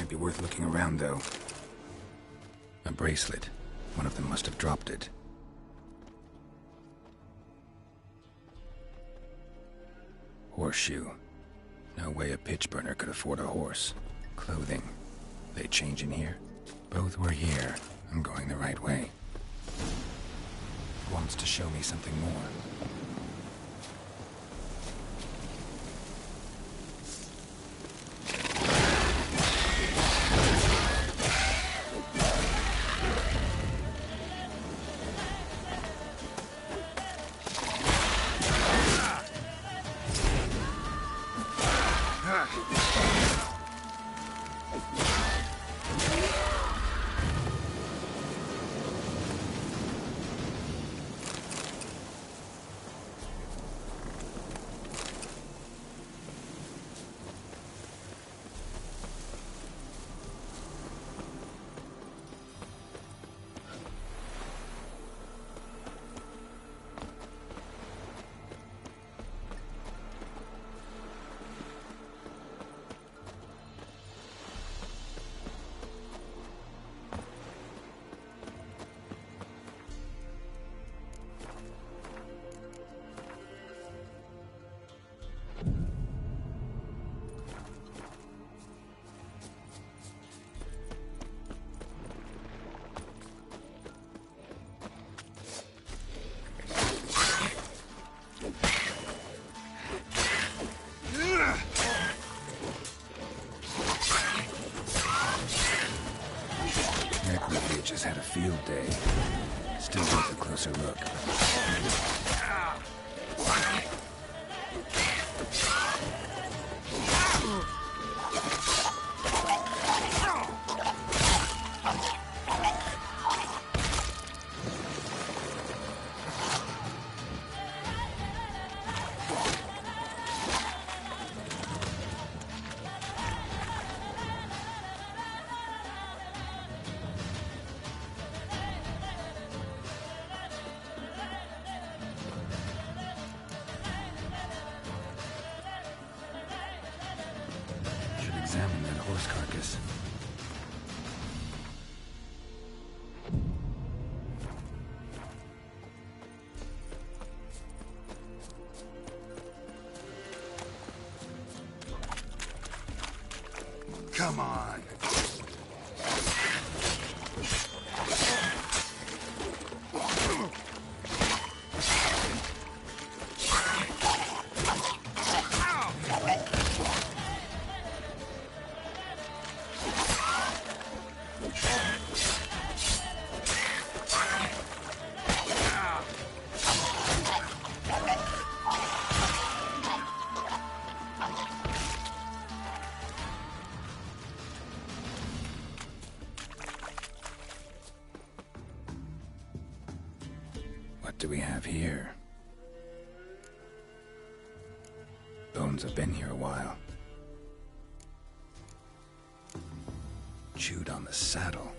Might be worth looking around, though. A bracelet. One of them must have dropped it. Horseshoe. No way a pitch burner could afford a horse. Clothing. They change in here? Both were here. I'm going the right way. Wants to show me something more. Necrophages had a field day. Still worth a closer look. Examine that horse carcass. Come on. What do we have here? Bones have been here a while. Chewed on the saddle.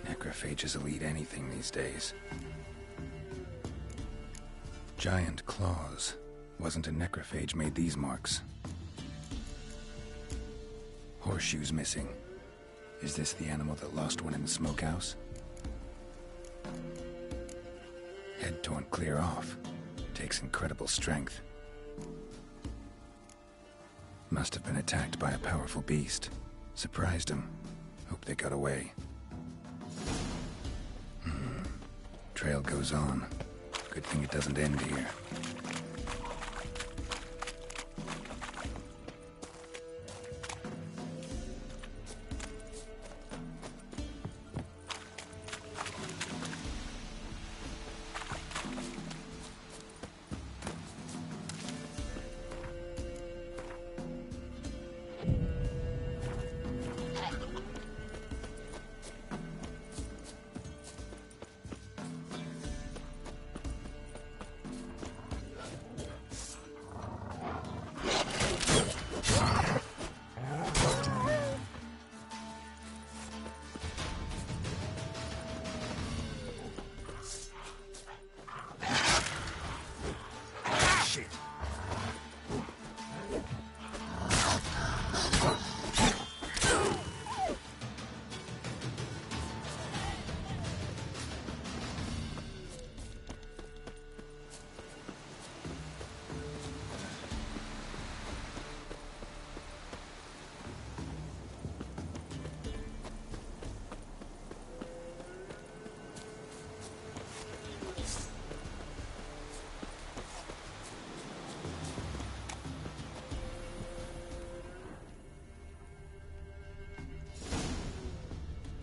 Necrophages will eat anything these days. Giant claws. Wasn't a necrophage made these marks. Horseshoes missing. Is this the animal that lost one in the smokehouse? Head torn clear off. Takes incredible strength. Must have been attacked by a powerful beast. Surprised him. Hope they got away. Trail goes on. Good thing it doesn't end here.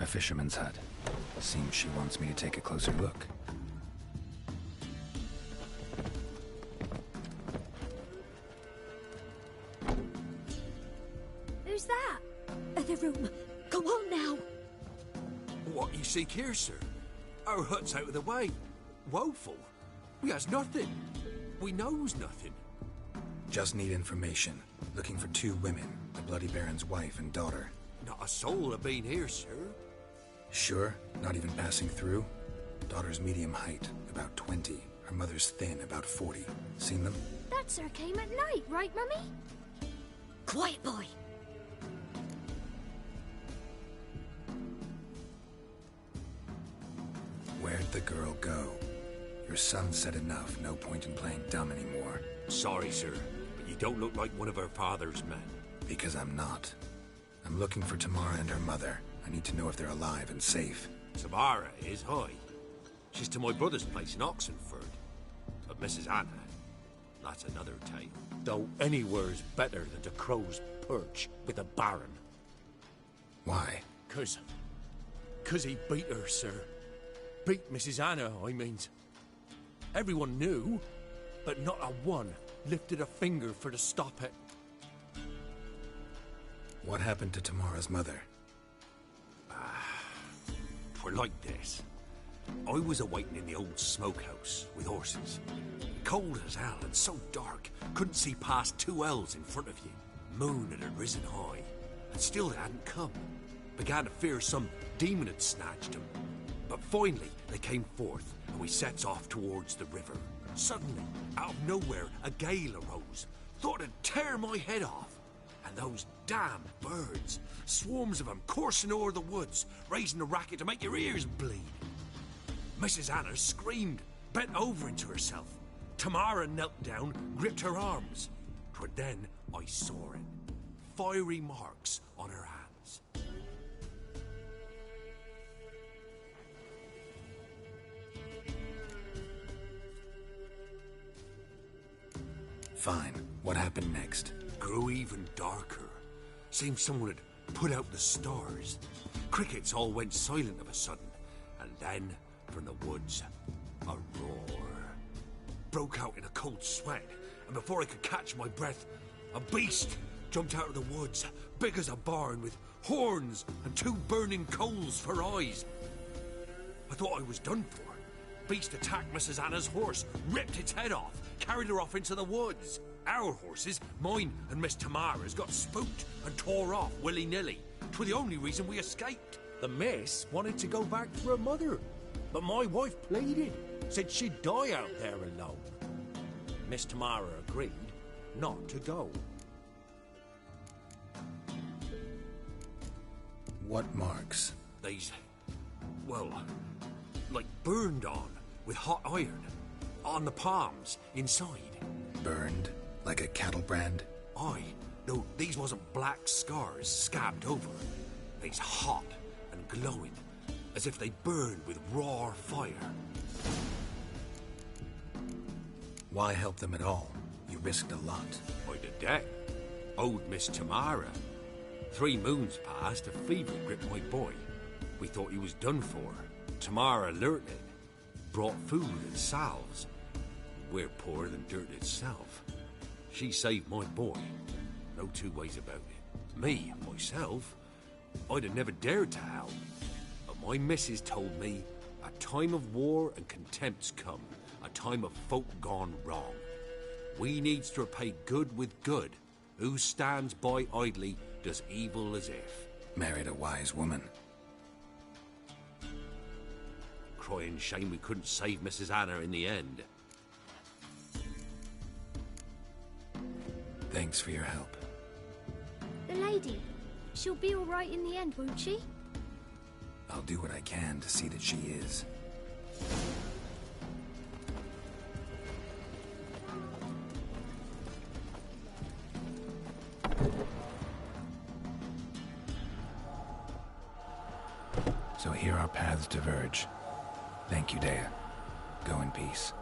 fisherman's hut. Seems she wants me to take a closer look. Who's that? The room. Go on now. What you seek here, sir? Our hut's out of the way. Woeful. We has nothing. We knows nothing. Just need information. Looking for 2 women, the Bloody Baron's wife and daughter. Not a soul have been here, sir. Sure? Not even passing through? Daughter's medium height, about 20. Her mother's thin, about 40. Seen them? That sir came at night, right, Mummy? Quiet, boy. Where'd the girl go? Your son said enough, no point in playing dumb anymore. Sorry, sir, but you don't look like one of her father's men. Because I'm not. I'm looking for Tamara and her mother. I need to know if they're alive and safe. Tamara is high. She's to my brother's place in Oxenford. But Mrs. Anna, that's another tale. Though anywhere's better than the Crow's Perch with the Baron. Why? Cause he beat her, sir. Beat Mrs. Anna, I means. Everyone knew, but not a one lifted a finger for to stop it. What happened to Tamara's mother? Twere like this. I was awaiting in the old smokehouse with horses. Cold as hell and so dark, couldn't see past 2 ells in front of you. Moon had risen high, and still they hadn't come. Began to fear some demon had snatched them. But finally, they came forth, and we sets off towards the river. Suddenly, out of nowhere, a gale arose. Thought it'd tear my head off. And those damn birds, swarms of them coursing o'er the woods, raising a racket to make your ears bleed. Mrs. Anna screamed, bent over into herself. Tamara knelt down, gripped her arms. 'Twere then I saw it. Fiery marks on her hands. Fine. What happened next? Grew even darker. Seemed someone had put out the stars. Crickets all went silent of a sudden, and then, from the woods, a roar. Broke out in a cold sweat, and before I could catch my breath, a beast jumped out of the woods, big as a barn, with horns and 2 burning coals for eyes. I thought I was done for. Beast attacked Mrs. Anna's horse, ripped its head off, carried her off into the woods. Our horses, mine and Miss Tamara's, got spooked and tore off willy-nilly. 'Twere the only reason we escaped. The miss wanted to go back to her mother, but my wife pleaded, said she'd die out there alone. Miss Tamara agreed not to go. What marks? These, well, like burned on with hot iron. On the palms, inside. Burned? Like a cattle brand? Aye. No, these wasn't black scars scabbed over. They's hot and glowing, as if they burned with raw fire. Why help them at all? You risked a lot. I'd a debt. Owed Miss Tamara. 3 moons passed, a fever gripped my boy. We thought he was done for. Tamara learnt it. Brought food and salves. We're poorer than dirt itself. She saved my boy. No 2 ways about it. Me, myself, I'd have never dared to help. But my missus told me a time of war and contempt's come. A time of folk gone wrong. We needs to repay good with good. Who stands by idly does evil as if. Married a wise woman. Crying shame we couldn't save Mrs. Anna in the end. Thanks for your help. The lady. She'll be all right in the end, won't she? I'll do what I can to see that she is. So here our paths diverge. Thank you, Dea. Go in peace.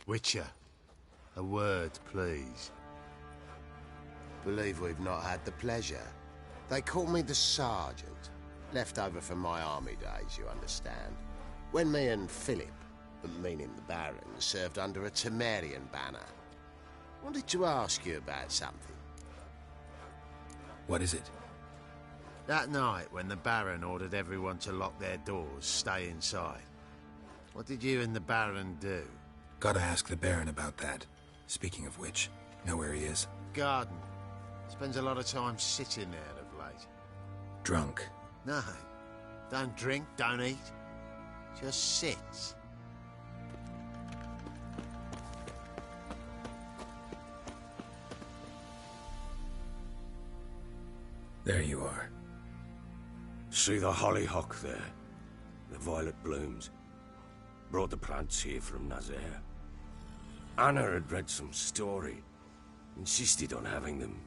Witcher, a word, please. Believe we've not had the pleasure. They call me the Sergeant. Left over from my army days, you understand. When me and Philip, meaning the Baron, served under a Temerian banner. Wanted to ask you about something. What is it? That night when the Baron ordered everyone to lock their doors, stay inside. What did you and the Baron do? Gotta ask the Baron about that. Speaking of which, know where he is? Garden. Spends a lot of time sitting there of late. Drunk. No. Don't drink, don't eat. Just sits. There you are. See the hollyhock there? The violet blooms. Brought the plants here from Nazaire. Anna had read some story. Insisted on having them.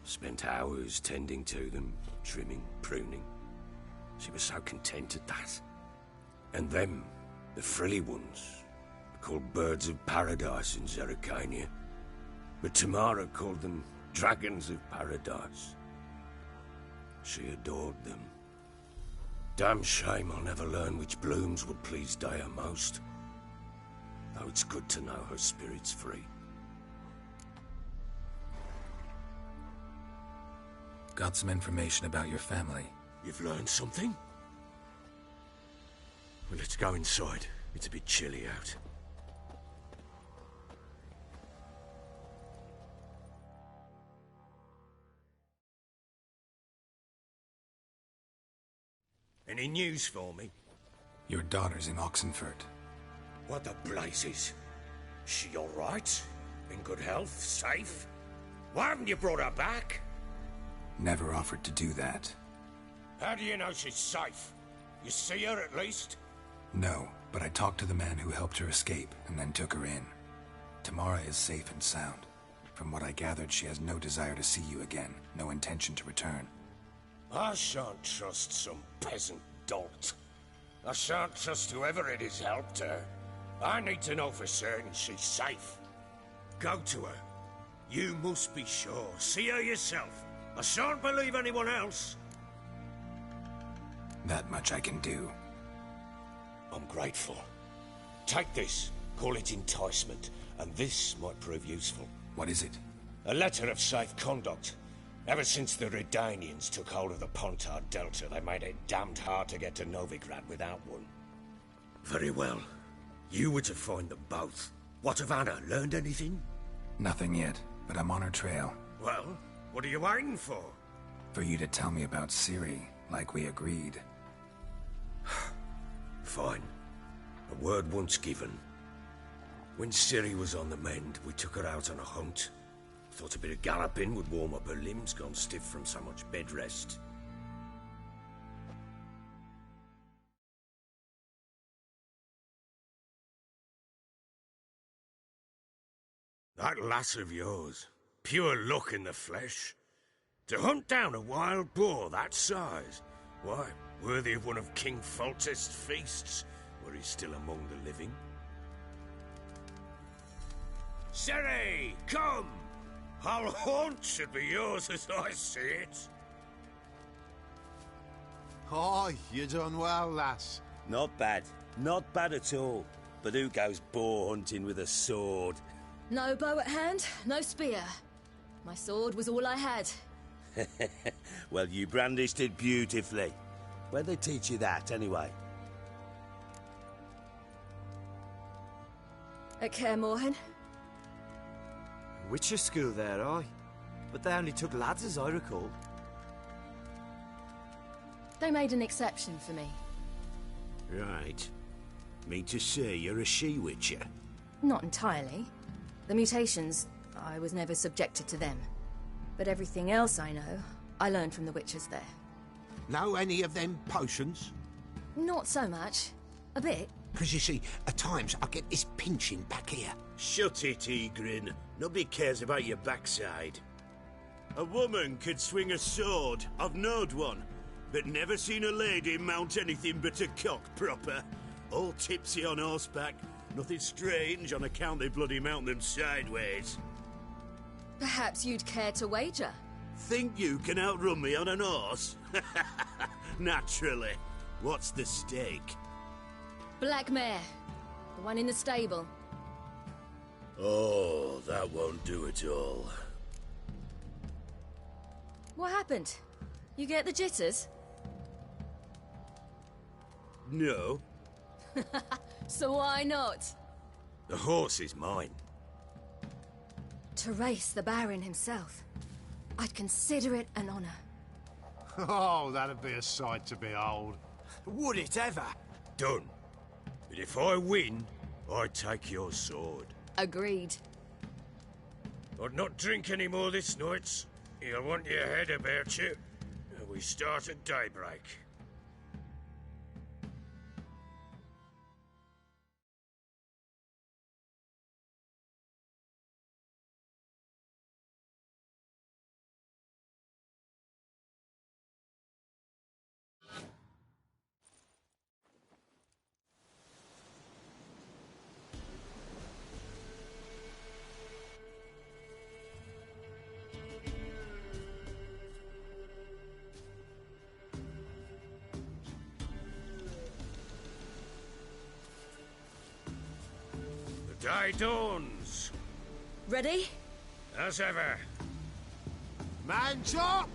Spent hours tending to them, trimming, pruning. She was so content at that. And them, the frilly ones, called birds of paradise in Zerrikania. But Tamara called them dragons of paradise. She adored them. Damn shame I'll never learn which blooms would please Dea most. Though it's good to know her spirit's free. Got some information about your family. You've learned something? Well, let's go inside. It's a bit chilly out. Any news for me? Your daughter's in Oxenfurt. What the blazes? She all right? In good health? Safe? Why haven't you brought her back? Never offered to do that. How do you know she's safe? You see her at least? No, but I talked to the man who helped her escape and then took her in. Tamara is safe and sound. From what I gathered, she has no desire to see you again, no intention to return. I shan't trust some peasant dolt. I shan't trust whoever it is helped her. I need to know for certain she's safe. Go to her. You must be sure. See her yourself. I shan't believe anyone else. That much I can do. I'm grateful. Take this. Call it enticement. And this might prove useful. What is it? A letter of safe conduct. Ever since the Redanians took hold of the Pontard Delta, they made it damned hard to get to Novigrad without one. Very well. You were to find them both. What of Anna? Learned anything? Nothing yet, but I'm on her trail. Well, what are you waiting for? For you to tell me about Ciri, like we agreed. Fine. A word once given. When Ciri was on the mend, we took her out on a hunt. Thought a bit of galloping would warm up her limbs, gone stiff from so much bed rest. That lass of yours, pure luck in the flesh. To hunt down a wild boar that size, why, worthy of one of King Foltest's feasts, were he still among the living. Ciri, come! Our haunt should be yours as I see it. Aye, you done well, lass. Not bad. Not bad at all. But who goes boar hunting with a sword? No bow at hand, no spear. My sword was all I had. Well, you brandished it beautifully. Where'd they teach you that, anyway? At Kaer Morhen. Witcher school there, aye. But they only took lads, as I recall. They made an exception for me. Right. Mean to say you're a she-witcher? Not entirely. The mutations, I was never subjected to them. But everything else I know, I learned from the witchers there. Know any of them potions? Not so much. A bit. Because you see, at times I get this pinching back here. Shut it, Egrin. Nobody cares about your backside. A woman could swing a sword. I've knowed one. But never seen a lady mount anything but a cock proper. All tipsy on horseback. Nothing strange on account they bloody mount them sideways. Perhaps you'd care to wager? Think you can outrun me on an horse? Naturally. What's the stake? Black mare. The one in the stable. Oh, that won't do it all. What happened? You get the jitters? No. So why not? The horse is mine. To race the Baron himself. I'd consider it an honor. Oh, that'd be a sight to behold. Would it ever? Done. But if I win, I take your sword. Agreed. I'd not drink any more this night. You'll want your head about you. We start at daybreak. The day dawns. Ready? As ever. Man chop!